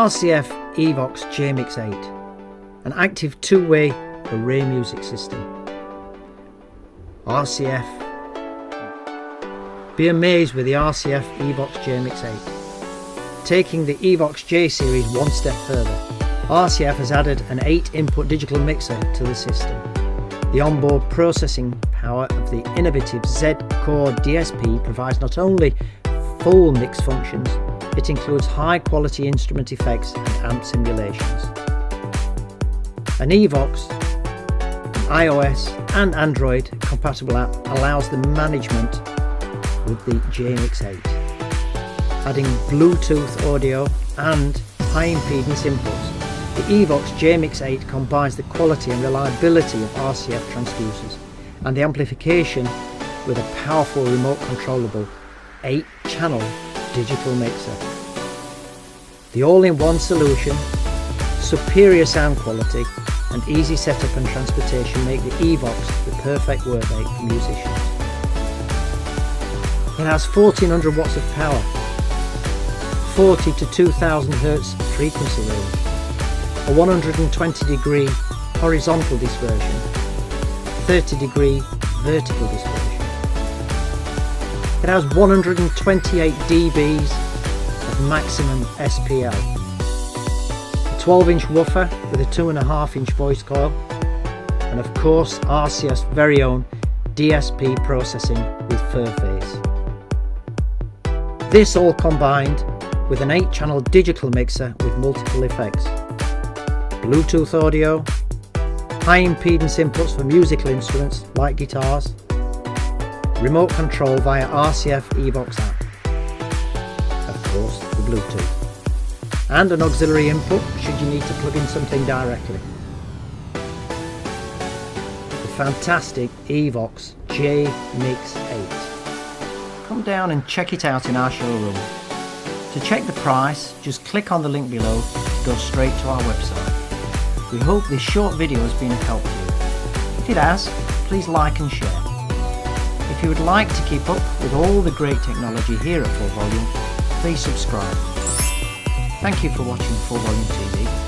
RCF Evox JMix 8, an active two-way array music system. RCF. Be amazed with the RCF Evox JMix 8. Taking the Evox J series one step further, RCF has added an 8-input digital mixer to the system. The onboard processing power of the innovative Z-Core DSP provides not only full mix functions, it includes high-quality instrument effects and amp simulations. An Evox, iOS and Android compatible app allows the management with the JMix 8, adding Bluetooth audio and high impedance inputs. The Evox JMix 8 combines the quality and reliability of RCF transducers and the amplification with a powerful remote controllable 8-channel digital mixer. The all-in-one solution, superior sound quality and easy setup and transportation make the Evox the perfect workmate for musicians. It has 1400 watts of power, 40 to 2000 Hz frequency range, a 120 degree horizontal dispersion, 30 degree vertical dispersion. It has 128 dBs of maximum SPL, a 12-inch woofer with a 2.5-inch voice coil, and of course RCF's very own DSP processing with fur phase. This all combined with an 8-channel digital mixer with multiple effects, Bluetooth audio, high impedance inputs for musical instruments like guitars, remote control via RCF Evox app, of course the Bluetooth, and an auxiliary input should you need to plug in something directly. The fantastic Evox JMix 8. Come down and check it out in our showroom. To check the price, just click on the link below to go straight to our website. We hope this short video has been of help to you. If it has, please like and share. If you would like to keep up with all the great technology here at Full Volume, please subscribe. Thank you for watching Full Volume TV.